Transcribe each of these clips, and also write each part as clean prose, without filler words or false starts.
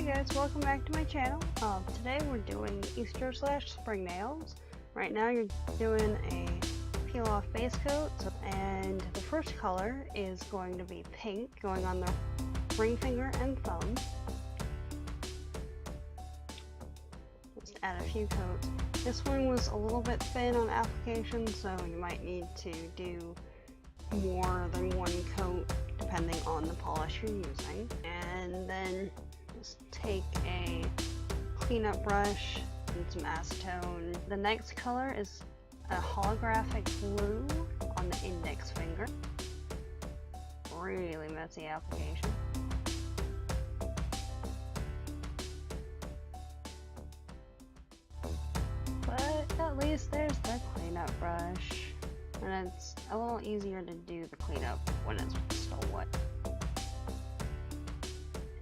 guys, welcome back to my channel. Today we're doing Easter/spring nails. Right now you're doing a peel off base coat, and the first color is going to be pink, going on the ring finger and thumb. Just add a few coats. This one was a little bit thin on application, so you might need to do more than one coat depending on the polish you're using. And then just take a cleanup brush and some acetone. The next color is a holographic blue on the index finger. Really messy application. But at least there's the cleanup brush. And it's a little easier to do the cleanup when it's still wet.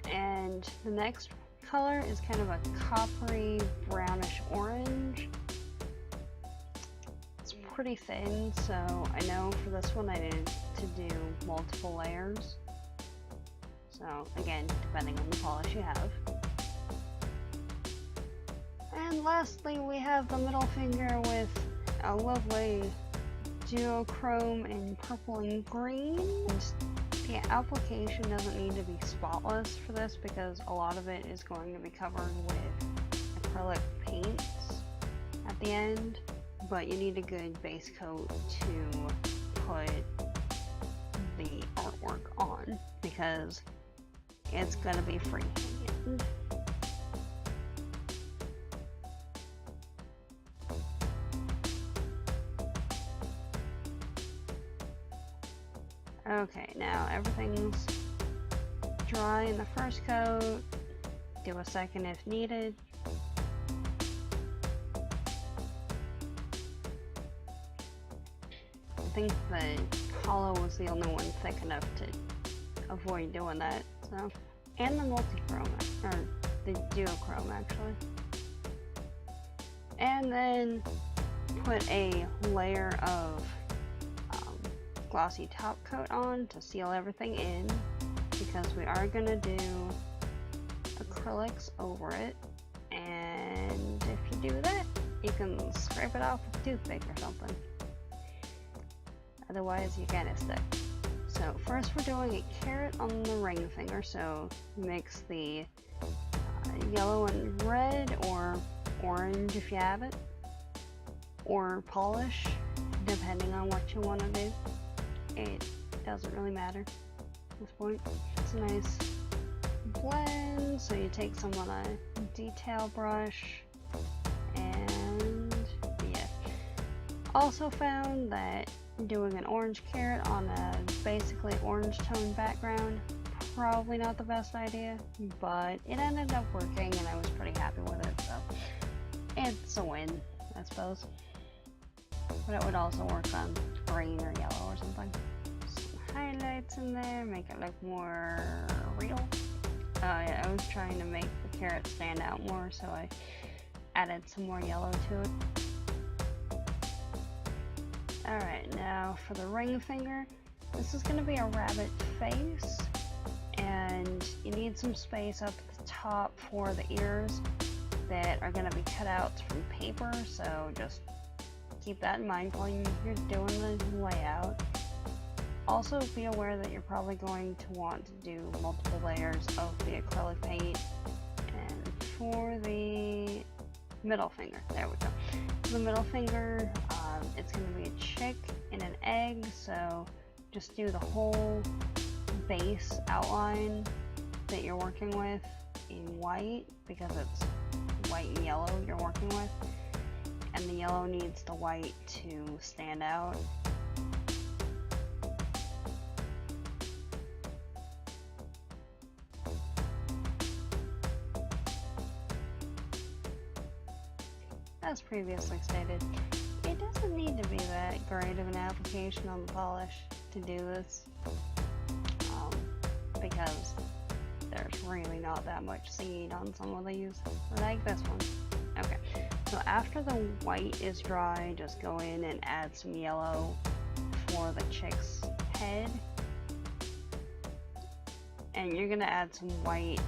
And the next color is kind of a coppery brownish orange. It's pretty thin, so I know for this one I needed to do multiple layers. So again, depending on the polish you have. And lastly, we have the middle finger with a lovely duochrome in purple and green. And the application doesn't need to be spotless for this because a lot of it is going to be covered with acrylic paints at the end, but you need a good base coat to put the artwork on because it's going to be freehand. Okay, now everything's dry in the first coat. Do a second if needed. I think the hollow was the only one thick enough to avoid doing that. So, and the multi-chrome, or the duochrome actually. And then put a layer of glossy top coat on to seal everything in, because we are going to do acrylics over it, and if you do that you can scrape it off with a toothpick or something, otherwise you're gonna stick. So first we're doing a carrot on the ring finger, so mix the yellow and red or orange if you have it, or polish depending on what you want to do. It doesn't really matter at this point. It's a nice blend, so you take some on a detail brush, and yeah. Also found that doing an orange carrot on a basically orange tone background, probably not the best idea, but it ended up working and I was pretty happy with it, so it's a win, I suppose. But it would also work on green or yellow or something. Some highlights in there, make it look more real. Yeah, I was trying to make the carrot stand out more, so I added some more yellow to it. Alright, now for the ring finger, this is going to be a rabbit face, and you need some space up at the top for the ears that are going to be cutouts from paper, so just keep that in mind while you're doing the layout. Also be aware that you're probably going to want to do multiple layers of the acrylic paint. And for the middle finger, there we go. The middle finger, it's going to be a chick and an egg, so just do the whole base outline that you're working with in white, because it's white and yellow you're working with. And the yellow needs the white to stand out. As previously stated, it doesn't need to be that great of an application on the polish to do this, because there's really not that much seed on some of these, like this one. Okay. So after the white is dry, just go in and add some yellow for the chick's head. And you're going to add some white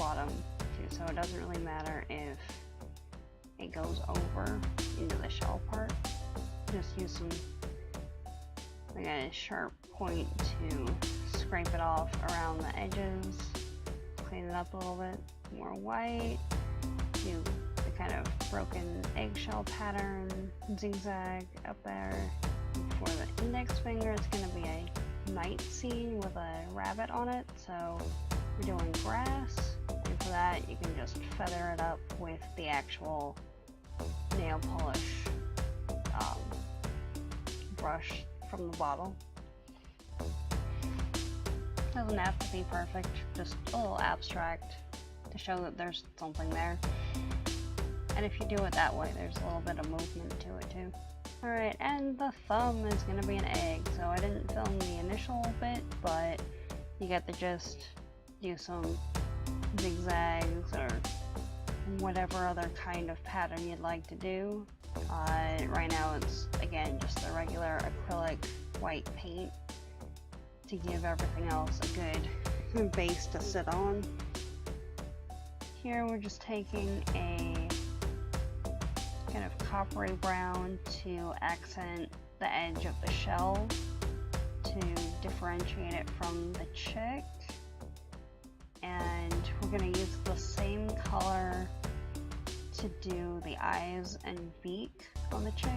bottom too, so it doesn't really matter if it goes over into the shell part. Just use some like a sharp point to scrape it off around the edges, clean it up a little bit. More white, do the kind of broken eggshell pattern, zigzag up there. For the index finger, it's going to be a night scene with a rabbit on it, so we're doing grass, and for that you can just feather it up with the actual nail polish brush from the bottle. Doesn't have to be perfect, just a little abstract to show that there's something there. And if you do it that way, there's a little bit of movement to it too. Alright, and the thumb is going to be an egg, so I didn't film the initial bit, but you get the gist. Do some zigzags or whatever other kind of pattern you'd like to do. Right now it's, again, just the regular acrylic white paint to give everything else a good base to sit on. Here we're just taking a kind of coppery brown to accent the edge of the shell to differentiate it from the chick. And we're going to use the same color to do the eyes and beak on the chick.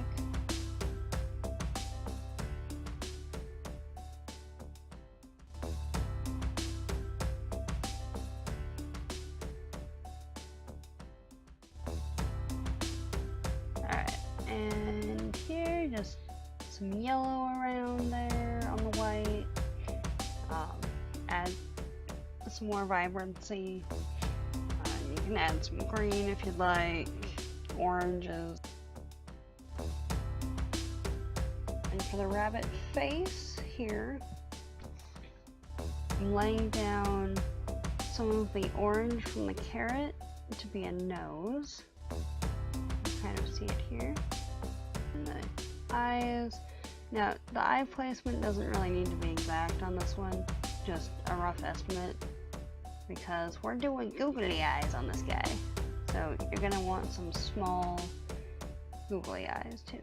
Alright, and here just some yellow around there on the white. Add some more vibrancy. You can add some green if you'd like, oranges. And for the rabbit face here, I'm laying down some of the orange from the carrot to be a nose. You kind of see it here. And the eyes. Now, the eye placement doesn't really need to be exact on this one, just a rough estimate, because we're doing googly eyes on this guy. So you're gonna want some small googly eyes too.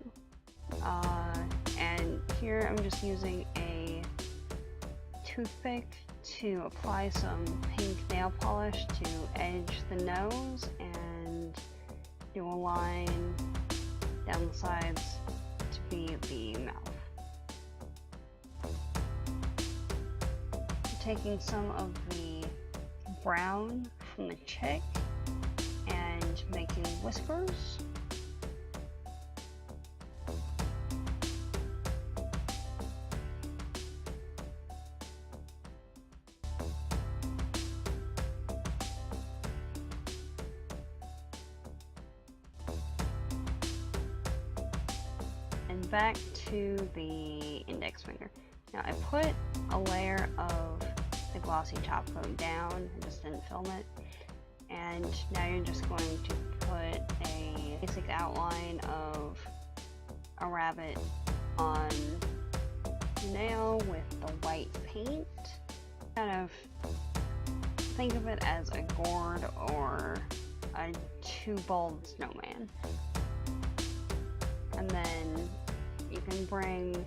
And here I'm just using a toothpick to apply some pink nail polish to edge the nose and do a line down the sides to be the mouth. Taking some of the brown from the chick and making whiskers. And back to the index finger. Now I put a layer of the glossy top coat down, I just didn't film it. And now you're just going to put a basic outline of a rabbit on the nail with the white paint. Kind of think of it as a gourd or a two-balled snowman. And then you can bring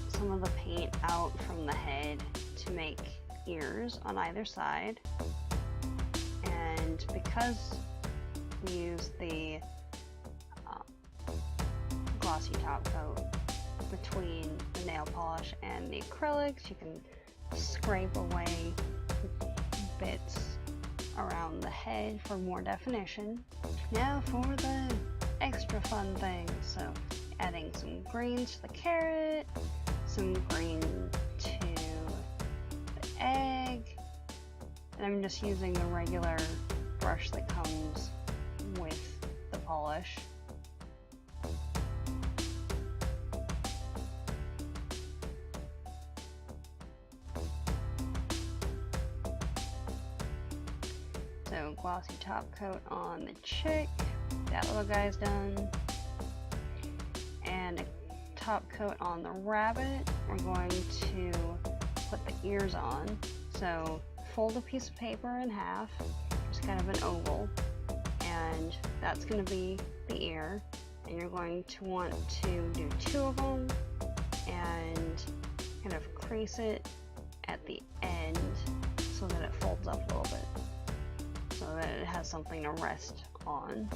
some of the paint out from the head to make ears on either side. And because we use the glossy top coat between the nail polish and the acrylics, you can scrape away bits around the head for more definition. Now for the extra fun things, so adding some greens to the carrot, some green to the egg, and I'm just using the regular brush that comes with the polish. So glossy top coat on the chick, that little guy's done, and a top coat on the rabbit. We're going to put the ears on. So fold a piece of paper in half, just kind of an oval, and that's going to be the ear, and you're going to want to do 2 of them and kind of crease it at the end so that it folds up a little bit, so that it has something to rest on,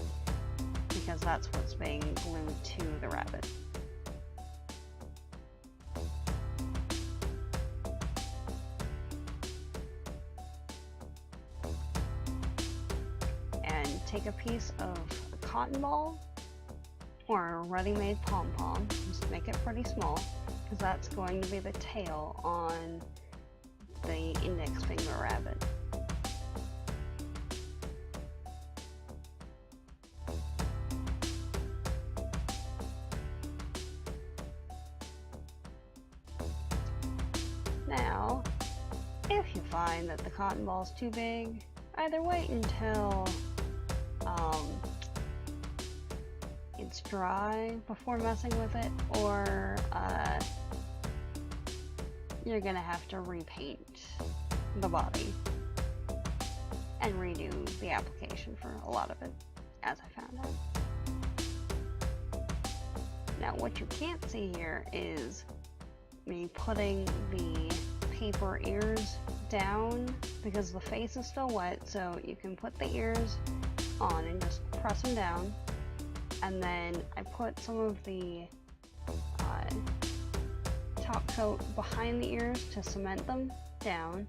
because that's what's being glued to the rabbit. And take a piece of a cotton ball or a ready-made pom-pom, just make it pretty small, because that's going to be the tail on the index finger rabbit. Now, if you find that the cotton ball is too big, either wait until it's dry before messing with it, or you're gonna have to repaint the body and redo the application for a lot of it, as I found out. Now, what you can't see here is me putting the paper ears down, because the face is still wet, so you can put the ears on and just press them down, and then I put some of the top coat behind the ears to cement them down,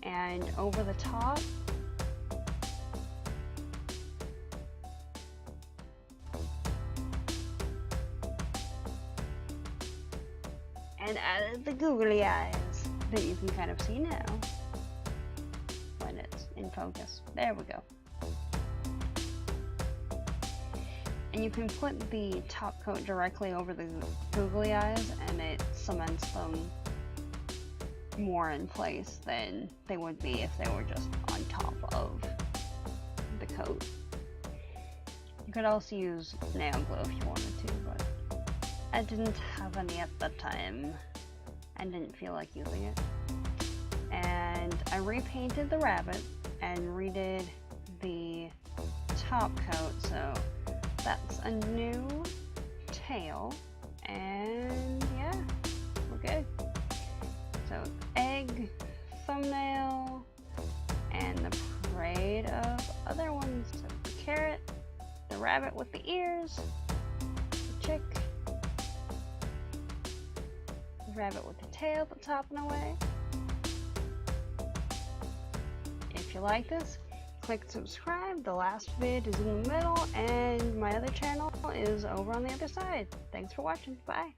and over the top and added the googly eyes that you can kind of see now when it's in focus. There we go. And you can put the top coat directly over the googly eyes, and it cements them more in place than they would be if they were just on top of the coat. You could also use nail glue if you wanted to, but I didn't have any at the time. I didn't feel like using it. And I repainted the rabbit and redid the top coat, so that's a new tail, and yeah, we're good. So egg, thumbnail, and the parade of other ones. So the carrot, the rabbit with the ears, the chick, the rabbit with the tail that's hopping away. If you like this, click subscribe. The last vid is in the middle, and my other channel is over on the other side. Thanks for watching. Bye.